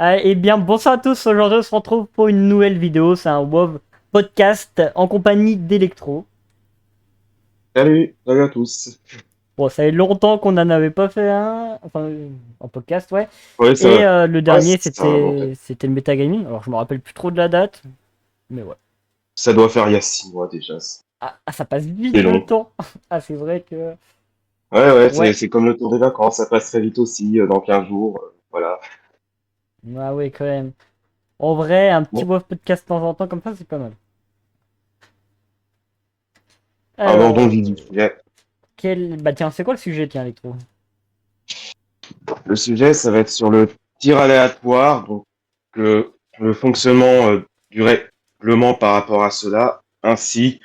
Eh bien, bonsoir à tous. Aujourd'hui, on se retrouve pour une nouvelle vidéo. C'est un WoW podcast en compagnie d'Electro. Salut à tous. Bon, ça fait longtemps qu'on n'en avait pas fait un, enfin, un podcast, ouais. Ouais, Et ça, le ouais, dernier, ça remonte. c'était le Metagaming. Alors, je me rappelle plus trop de la date, mais ouais. Ça doit faire il y a 6 mois déjà. Ça passe vite C'est le long. temps. Ah, c'est vrai que. Ouais, Ouais. c'est comme le tour des vacances, ça passe très vite aussi, dans 15 jours. Voilà. Ah, ouais, quand même. En vrai, un petit Bon, WoW podcast de temps en temps, comme ça, c'est pas mal. abordons le Alors, vif du sujet. Bah, tiens, c'est quoi le sujet, tiens, Electro? Le sujet, ça va être sur le tir aléatoire, donc le fonctionnement du règlement par rapport à cela, ainsi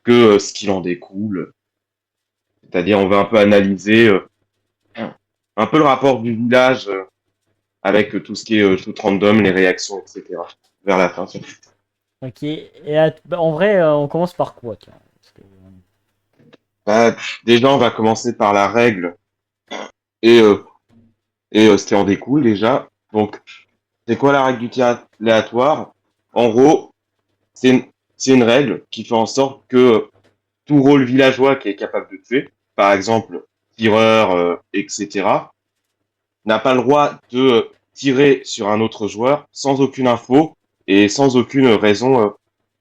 que ce qu'il en découle. C'est-à-dire, on va un peu analyser un peu le rapport du village avec tout ce qui est shoot random, les réactions, etc. Vers la fin. Ok. Bah, en vrai, on commence par quoi, tiens? Parce que- Bah, déjà, on va commencer par la règle et, euh, ce qui en découle déjà. Donc, c'est quoi la règle du tir aléatoire? En gros, c'est une, c'est une règle qui fait en sorte que tout rôle villageois qui est capable de tuer, par exemple tireur, etc., n'a pas le droit de tirer sur un autre joueur sans aucune info et sans aucune raison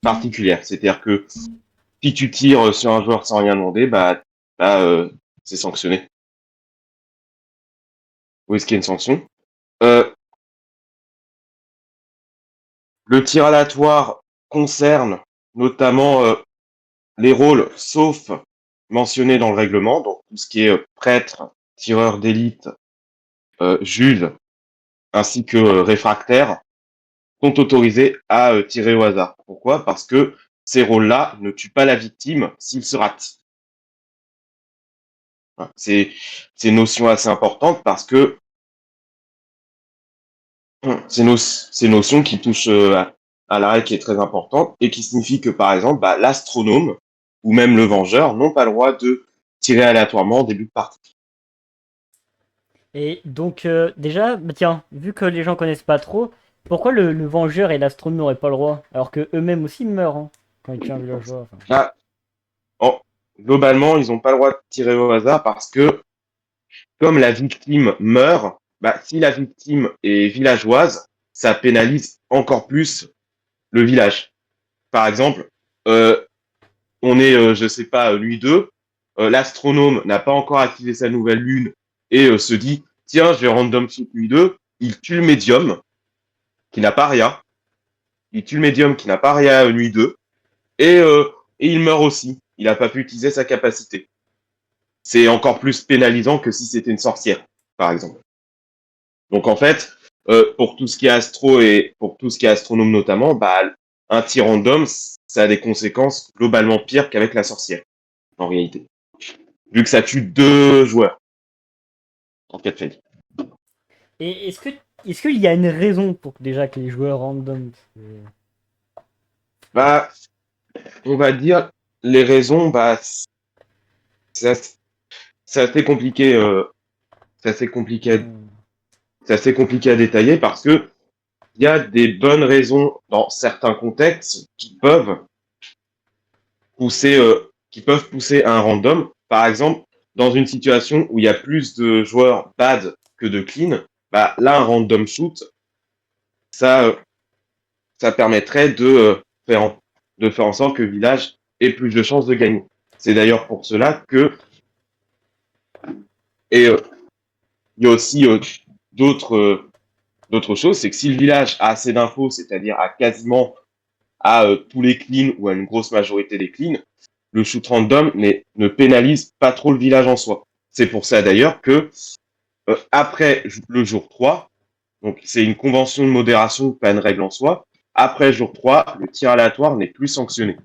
particulière. C'est-à-dire que si tu tires sur un joueur sans rien demander, bah là, c'est sanctionné. Ou est-ce qu'il y a une sanction? Euh, Le tir aléatoire concerne notamment les rôles, sauf mentionnés dans le règlement, donc tout ce qui est prêtre, tireur d'élite, juge, ainsi que réfractaire, sont autorisés à tirer au hasard. Pourquoi? Parce que ces rôles-là ne tuent pas la victime s'il se rate. Voilà. C'est une notion assez importante parce que c'est une notion qui touche à la règle qui est très importante et qui signifie que, par exemple, bah, l'astronome ou même le vengeur n'ont pas le droit de tirer aléatoirement au début de partie. Et donc, déjà, bah, tiens, vu que les gens connaissent pas trop, pourquoi le Vengeur et l'Astronome n'auraient pas le droit? Alors que eux-mêmes aussi ils meurent, hein, quand ils tuent un villageois. Enfin. Là, en- globalement, ils n'ont pas le droit de tirer au hasard parce que, comme la victime meurt, bah, si la victime est villageoise, ça pénalise encore plus le village. Par exemple, euh, on est, je sais pas, nuit 2, l'astronome n'a pas encore activé sa nouvelle lune et se dit, tiens, je vais random shoot nuit 2, il tue le médium qui n'a pas rien, il tue le médium qui n'a pas rien à nuit 2 et, euh, et il meurt aussi. Il n'a pas pu utiliser sa capacité. C'est encore plus pénalisant que si c'était une sorcière, par exemple. Donc en fait, pour tout ce qui est astro et pour tout ce qui est astronome notamment, bah, un tir random, ça a des conséquences globalement pires qu'avec la sorcière, en réalité. Vu que ça tue deux joueurs en cas de fail. Et est-ce qu'il y a une raison pour que, déjà que les joueurs random. Bah, on va dire les raisons, bah, c'est assez, c'est assez compliqué, c'est assez compliqué, Hmm. c'est assez compliqué à détailler parce que il y a des bonnes raisons dans certains contextes qui peuvent pousser à un random. Par exemple, dans une situation où il y a plus de joueurs bad que de clean, bah là un random shoot, ça, ça permettrait faire de faire en sorte que le village ait plus de chances de gagner. C'est d'ailleurs pour cela que et il y a aussi d'autres d'autres choses, c'est que si le village a assez d'infos, c'est-à-dire à quasiment à tous les cleans ou à une grosse majorité des cleans, le shoot random ne pénalise pas trop le village en soi. C'est pour ça d'ailleurs que après le jour 3, donc c'est une convention de modération, pas une règle en soi, après jour 3, le tir aléatoire n'est plus sanctionné.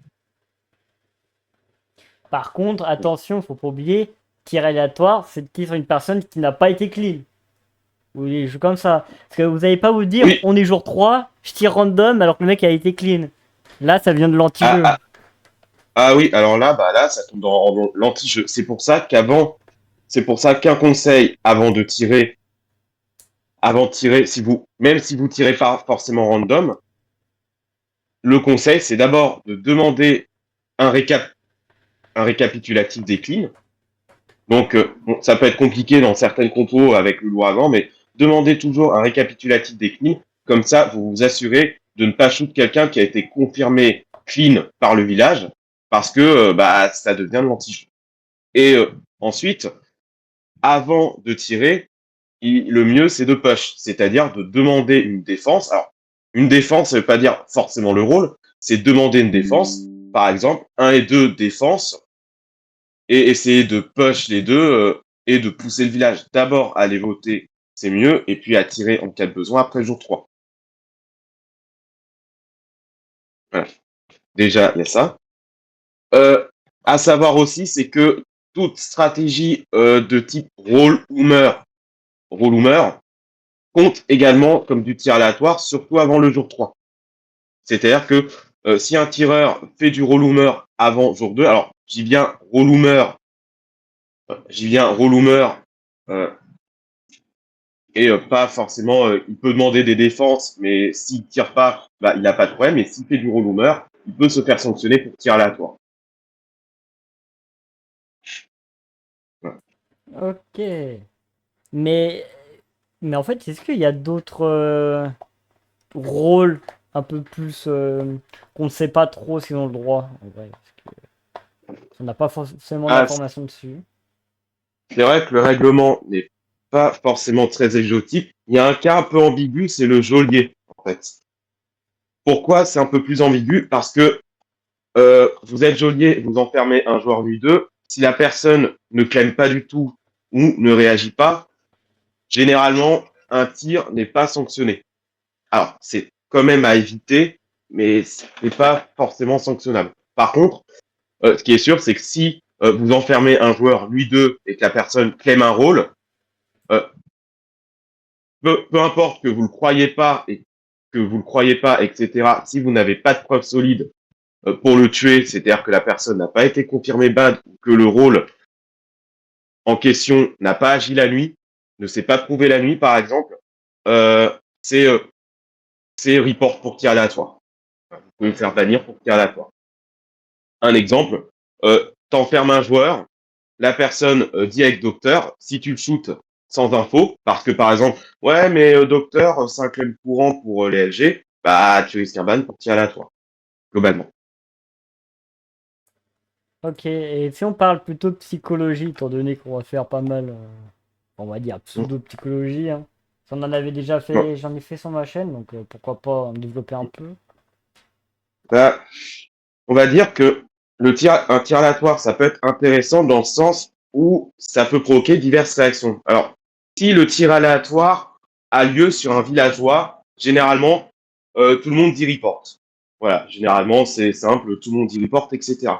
Par contre, attention, faut pas oublier, tir aléatoire, c'est de tirer sur une personne qui n'a pas été clean. Ou des jeux comme ça. Parce que vous n'allez pas vous dire, Oui, on est jour 3, je tire random alors que le mec a été clean. Là, ça vient de ah, l'anti-jeu. ah, ah oui, alors là, bah là, ça tombe dans l'anti-jeu. C'est pour ça qu'un conseil avant de tirer avant de tirer, même si vous tirez pas forcément random, le conseil, c'est d'abord de demander un un récapitulatif des cleans. Donc, bon, ça peut être compliqué dans certaines compos avec le l'ouragan, mais demandez toujours un récapitulatif des cleans. Comme ça, vous vous assurez de ne pas shoot quelqu'un qui a été confirmé clean par le village, parce que bah, ça devient de l'anti-jeu. Et ensuite, avant de tirer, le mieux, c'est de push, c'est-à-dire de demander une défense. Alors, une défense, ça veut pas dire forcément le rôle, c'est demander une défense. Par exemple, 1 et 2 défense, et essayer de push les deux et de pousser le village. D'abord à les voter, c'est mieux, et puis à tirer en cas de besoin après le jour 3. Voilà. Déjà, il y a ça. À savoir aussi, c'est que toute stratégie de type rôle ou meurt, compte également comme du tir aléatoire, surtout avant le jour 3. C'est-à-dire que si un tireur fait du rôle ou meurt avant jour 2, alors j'y viens rôle ou meurt, euh, et pas forcément, il peut demander des défenses, mais s'il tire pas, bah, il n'a pas de problème, et s'il fait du rôle ou meurt, il peut se faire sanctionner pour tir aléatoire. Voilà. Ok. Mais, mais en fait, est-ce qu'il y a d'autres rôles un peu plus qu'on ne sait pas trop s'ils ont le droit en vrai, parce que on n'a pas forcément Ah, d'informations dessus. c'est vrai que le règlement n'est pas forcément très exotique. Il y a un cas un peu ambigu, c'est le geôlier, en fait. Pourquoi c'est un peu plus ambigu? Parce que vous êtes geôlier, vous enfermez un joueur nuit 2. Si la personne ne clame pas du tout ou ne réagit pas, généralement, un tir n'est pas sanctionné. Alors, c'est quand même à éviter, mais c'est pas forcément sanctionnable. Par contre, ce qui est sûr, c'est que si vous enfermez un joueur nuit 2 et que la personne claime un rôle, euh, peu importe que vous le croyez pas et que vous le croyez pas, etc. Si vous n'avez pas de preuves solides pour le tuer, c'est-à-dire que la personne n'a pas été confirmée bad ou que le rôle en question n'a pas agi la nuit, ne s'est pas prouvé la nuit, par exemple, euh, c'est euh, c'est report pour tir aléatoire. Vous pouvez me faire bannir pour tir aléatoire. Un exemple, t'enfermes un joueur, la personne dit avec docteur, si tu le shootes sans info, parce que par exemple, ouais, mais docteur, c'est un claim courant pour les LG, bah tu risques un ban pour tir aléatoire, globalement. Ok, et si on parle plutôt de psychologie, étant donné qu'on va faire pas mal, on va dire Mm. pseudo-psychologie, hein. Ça, on en avait déjà Non. fait, j'en ai fait sur ma chaîne, donc pourquoi pas en développer un peu. Bah, on va dire que un tir aléatoire, ça peut être intéressant dans le sens où ça peut provoquer diverses réactions. Alors, si le tir aléatoire a lieu sur un villageois, généralement, tout le monde dit report. Voilà, généralement, c'est simple, tout le monde dit report, etc.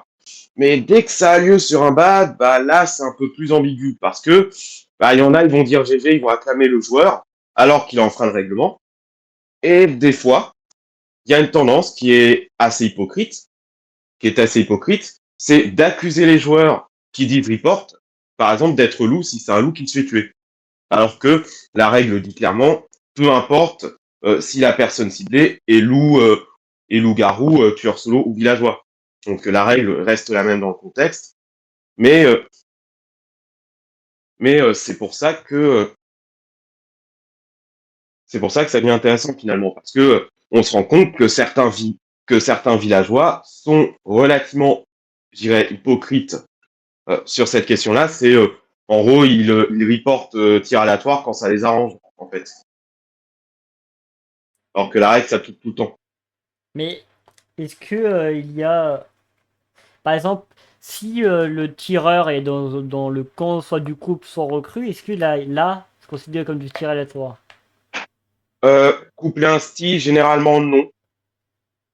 Mais dès que ça a lieu sur un bad, bah là, c'est un peu plus ambigu parce que bah, il y en a, ils vont dire GG, ils vont acclamer le joueur alors qu'il a enfreint le règlement. Et des fois, il y a une tendance qui est assez hypocrite, c'est d'accuser les joueurs qui disent report, par exemple, d'être loup si c'est un loup qui se fait tuer. Alors que la règle dit clairement, peu importe si la personne ciblée est loup-garou, tueur solo ou villageois. Donc la règle reste la même dans le contexte, mais c'est pour ça que ça devient intéressant finalement, parce que on se rend compte que que certains villageois sont relativement, je dirais, hypocrites sur cette question-là. C'est en gros, ils reportent tir aléatoire quand ça les arrange, en fait. Alors que la règle s'applique tout le temps. Mais est-ce que il y a, par exemple, si le tireur est dans le camp soit du couple soit recrue, est-ce que là, c'est considéré comme du tir aléatoire? Coupler un sti, généralement non.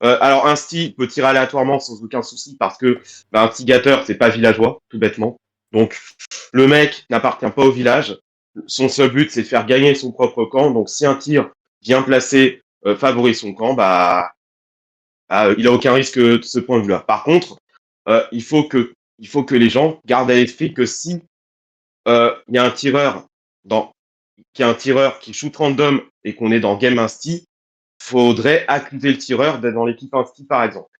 Alors un sti peut tirer aléatoirement sans aucun souci parce que bah, un stigateur, c'est pas villageois, tout bêtement. Donc le mec n'appartient pas au village. Son seul but, c'est de faire gagner son propre camp. Donc si un tir bien placé favorise son camp, il a aucun risque de ce point de vue-là. Par contre, il faut que les gens gardent à l'esprit que si il y a un tireur dans, qu'il y a un tireur qui shoot random et qu'on est dans game insti, faudrait accuser le tireur d'être dans l'équipe insti, par exemple.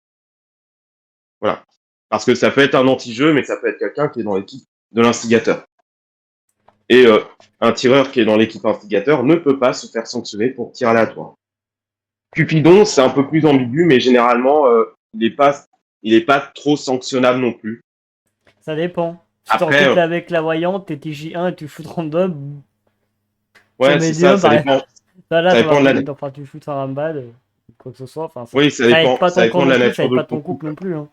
Voilà. Parce que ça peut être un anti-jeu, mais ça peut être quelqu'un qui est dans l'équipe de l'instigateur. Et un tireur qui est dans l'équipe instigateur ne peut pas se faire sanctionner pour tir aléatoire. Cupidon, c'est un peu plus ambigu, mais généralement, il est pas trop sanctionnable non plus. Ça dépend. Si t'es en Après, couple avec la voyante, t'es TJ1 et tu shoot random, sur ouais, c'est ça, médium, par exemple. Là, ça ça va dépend de pas la, vite, enfin, tu shoots un rambad, quoi que ce soit. Enfin, oui, ça ça aide dépend, pas ça ton camp dépend de non la plus, ça nature aide de pas ton ton couple couple. non plus. Hein.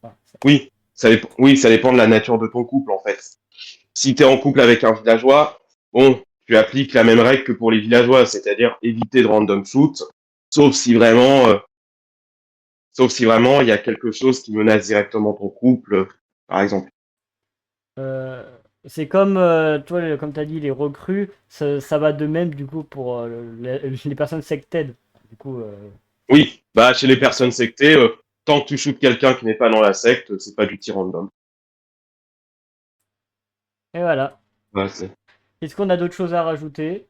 Enfin, Oui, ça dépend de la nature de ton couple, en fait. Si t'es en couple avec un villageois, bon, tu appliques la même règle que pour les villageois, c'est-à-dire éviter de random shoot, sauf si vraiment, euh, sauf si vraiment il y a quelque chose qui menace directement ton couple, par exemple. Euh, c'est comme, toi, comme tu as dit, les recrues, ça va de même du coup pour les personnes sected. Du coup, Oui, bah chez les personnes sectées, tant que tu shootes quelqu'un qui n'est pas dans la secte, c'est pas du tir random. et voilà. Ouais, Est-ce qu'on a d'autres choses à rajouter?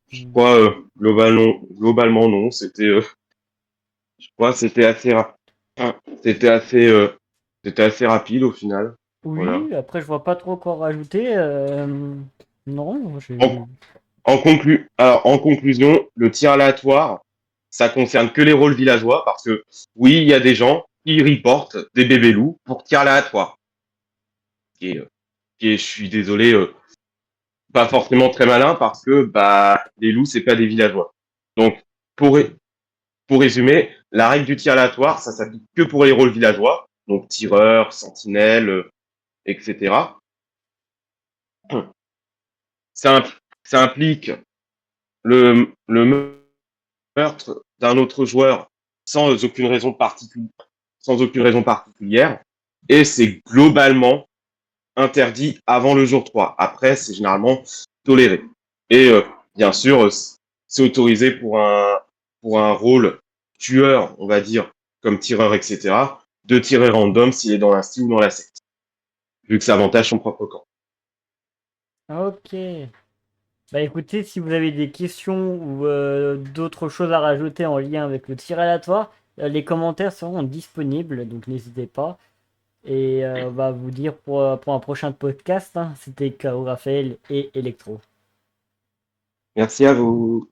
je crois globalement non. Je crois que c'était assez rapide au final. Voilà. Oui, après, je vois pas trop quoi rajouter. Non, En, en conclusion, le tir aléatoire, ça concerne que les rôles villageois parce que oui, il y a des gens qui reportent des bébés loups pour tir aléatoire. Je suis désolé, pas forcément très malin parce que bah les loups c'est pas des villageois. Donc pour pour résumer, la règle du tir aléatoire, ça s'applique que pour les rôles villageois, donc tireur, sentinelle, etc. Ça, ça implique le meurtre d'un autre joueur sans aucune raison particulière, et c'est globalement interdit avant le jour 3. Après, c'est généralement toléré. Et bien sûr, c'est autorisé pour un rôle tueur, on va dire, comme tireur, etc., de tirer random s'il est dans l'insti ou dans la secte, vu que ça avantage son propre camp. ok. Bah écoutez, si vous avez des questions ou d'autres choses à rajouter en lien avec le tir aléatoire, les commentaires seront disponibles, donc n'hésitez pas. Et on va vous dire pour un prochain podcast, hein. C'était K.O. Raphaël et Electro. Merci à vous.